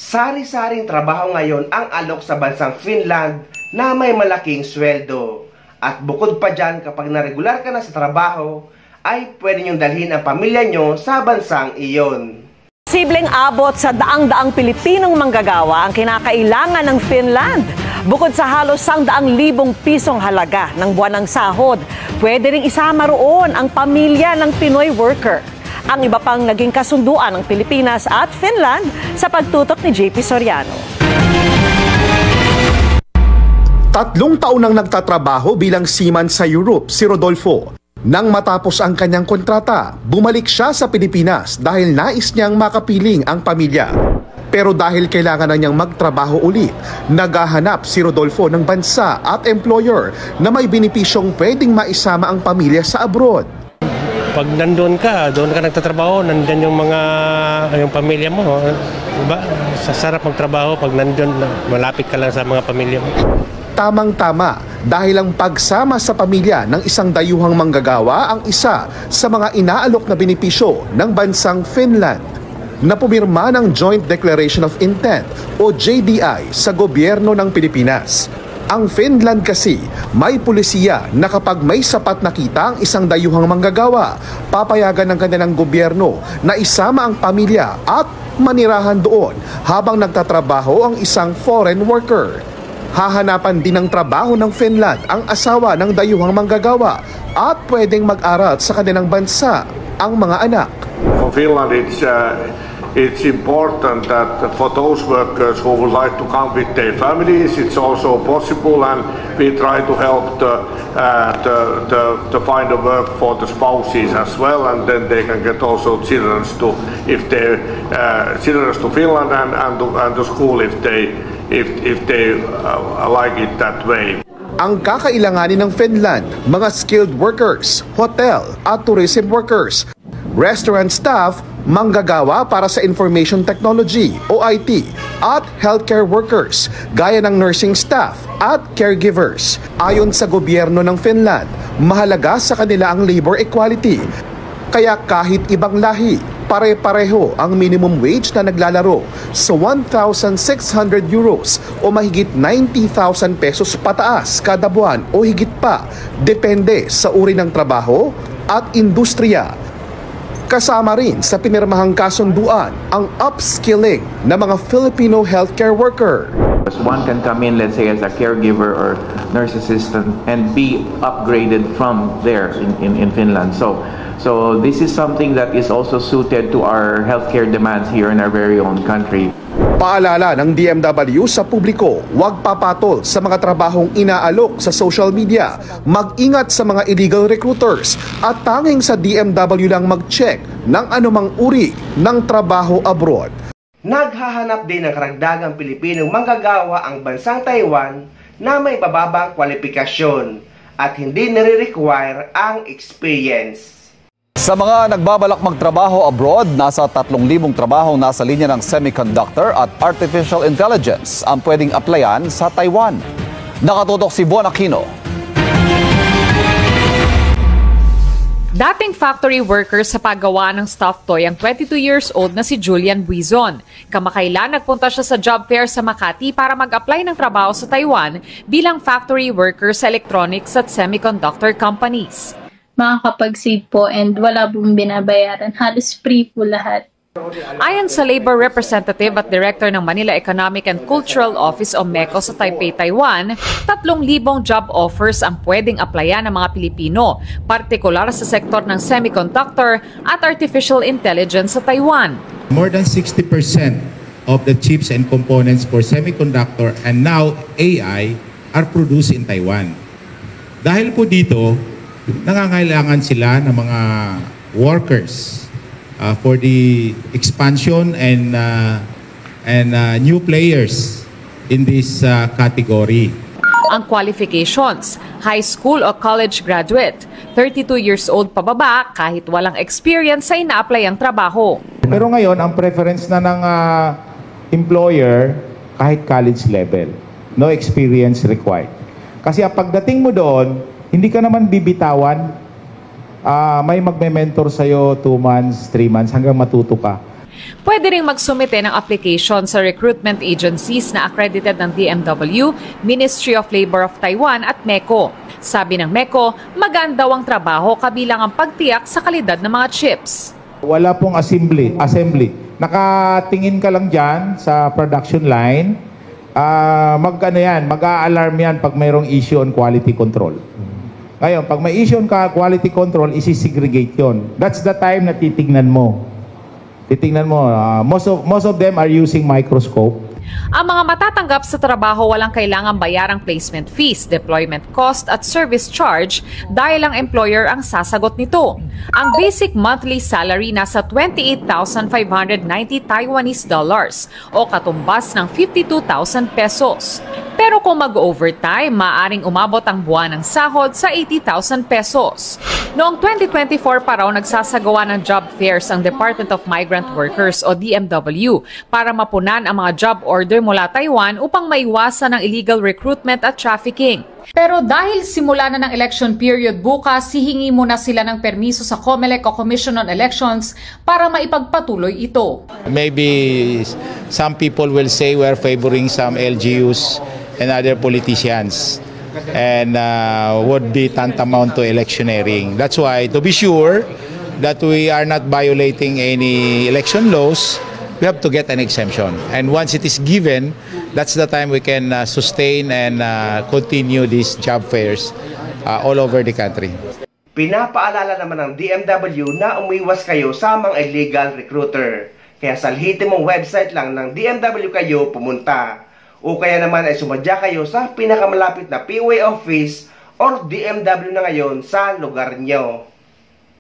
Sari-saring trabaho ngayon ang alok sa bansang Finland na may malaking sweldo. At bukod pa dyan, kapag naregular ka na sa trabaho, ay pwede nyong dalhin ang pamilya nyo sa bansang iyon. Posibleng abot sa daang-daang Pilipinong manggagawa ang kinakailangan ng Finland. Bukod sa halos 100,000 pisong halaga ng buwan ng sahod, pwede ring isama roon ang pamilya ng Pinoy worker. Ang iba pang naging kasunduan ng Pilipinas at Finland sa pagtutok ni JP Soriano. 3 taon nang nagtatrabaho bilang seaman sa Europe si Rodolfo. Nang matapos ang kanyang kontrata, bumalik siya sa Pilipinas dahil nais niyang makapiling ang pamilya. Pero dahil kailangan na niyang magtrabaho ulit, naghahanap si Rodolfo ng bansa at employer na may benepisyong pwedeng maisama ang pamilya sa abroad. Pag doon ka nagtatrabaho, nandun yung pamilya mo. Diba? Sarap magtrabaho pag nandun, malapit ka lang sa mga pamilya mo. Tamang-tama dahil ang pagsama sa pamilya ng isang dayuhang manggagawa ang isa sa mga inaalok na benepisyo ng bansang Finland na pumirma ng Joint Declaration of Intent o JDI sa gobyerno ng Pilipinas. Ang Finland kasi may pulisiya na kapag may sapat na kita ang isang dayuhang manggagawa, papayagan ng kanilang gobyerno na isama ang pamilya at manirahan doon habang nagtatrabaho ang isang foreign worker. Hahanapan din ng trabaho ng Finland ang asawa ng dayuhang manggagawa at pwedeng mag-aral sa kanilang bansa ang mga anak. For Finland, it's important that for those workers who would like to come with their families, it's also possible, and we try to help to find a work for the spouses as well, and then they can get also children to Finland and to school if they like it that way. Ang kakailanganin ng Finland, mga skilled workers, hotel at tourism workers, restaurant staff, manggagawa para sa information technology o IT at healthcare workers gaya ng nursing staff at caregivers. Ayon sa gobyerno ng Finland, mahalaga sa kanila ang labor equality. Kaya kahit ibang lahi, pare-pareho ang minimum wage na naglalaro sa 1,600 euros o mahigit 90,000 pesos pataas kada buwan o higit pa, depende sa uri ng trabaho at industriya. Kasama rin sa pinirmahang kasunduan ang upskilling ng mga Filipino healthcare worker. One can come in, let's say, as a caregiver or nurse assistant and be upgraded from there in Finland. So this is something that is also suited to our healthcare demands here in our very own country. Paalala ng DMW sa publiko, huwag papatol sa mga trabahong inaalok sa social media, mag-ingat sa mga illegal recruiters at tanging sa DMW lang mag-check ng anumang uri ng trabaho abroad. Naghahanap din ng karagdagang Pilipinong manggagawa ang bansang Taiwan na may bababang kwalifikasyon at hindi nire-require ang experience. Sa mga nagbabalak magtrabaho abroad, nasa 3,000 trabaho nasa linya ng semiconductor at artificial intelligence ang pwedeng applyan sa Taiwan. Nakatutok si Bon Aquino. Dating factory worker sa paggawa ng stuffed toy ang 22 years old na si Julian Buizon. Kamakailan nagpunta siya sa job fair sa Makati para mag-apply ng trabaho sa Taiwan bilang factory worker sa electronics at semiconductor companies. Makakapag-save po and wala pong binabayaran. Halos free po lahat. Ayon sa labor representative at director ng Manila Economic and Cultural Office o MECO sa Taipei, Taiwan, 3,000 job offers ang pwedeng applyan ng mga Pilipino, partikular sa sektor ng semiconductor at artificial intelligence sa Taiwan. More than 60% of the chips and components for semiconductor and now AI are produced in Taiwan. Dahil po dito, nangangailangan sila ng mga workers for the expansion and new players in this category. Ang qualifications, high school o college graduate, 32 years old pababa kahit walang experience sa ina-apply ang trabaho. Pero ngayon, ang preference na ng employer, kahit college level, no experience required. Kasi pagdating mo doon, hindi ka naman bibitawan. May magme-mentor sa'yo 2 months, 3 months hanggang matuto ka. Pwede ring magsumite ng application sa recruitment agencies na accredited ng DMW, Ministry of Labor of Taiwan at MECO. Sabi ng MECO, magaan daw ang trabaho kabilang ang pagtiyak sa kalidad ng mga chips. Wala pong assembly. Nakatingin ka lang dyan sa production line. Mag-a-alarm yan pag mayroong issue on quality control. Ngayon, pag may issue on quality control, isi-segregate yun. That's the time na titignan mo. Most of them are using microscope. Ang mga matatanggap sa trabaho walang kailangang bayarang placement fees, deployment cost at service charge dahil ang employer ang sasagot nito. Ang basic monthly salary nasa 28,590 Taiwanese dollars o katumbas ng 52,000 pesos. Pero kung mag-overtime, maaring umabot ang buwan ng sahod sa 80,000 pesos. Noong 2024 pa raw nagsasagawa ng job fairs ang Department of Migrant Workers o DMW para mapunan ang mga job order mula Taiwan upang maiwasan ang illegal recruitment at trafficking. Pero dahil simula na ng election period bukas, hihingi muna sila ng permiso sa COMELEC o Commission on Elections para maipagpatuloy ito. Maybe some people will say we're favoring some LGUs and other politicians and would be tantamount to electioneering. That's why, to be sure that we are not violating any election laws, we have to get an exemption. And once it is given, that's the time we can sustain and continue these job fairs all over the country. Pinapaalala naman ng DMW na umiwas kayo sa mga illegal recruiter. Kaya sa lehitimong website lang ng DMW kayo pumunta. O kaya naman ay sumadya kayo sa pinakamalapit na POA office or DMW na ngayon sa lugar nyo.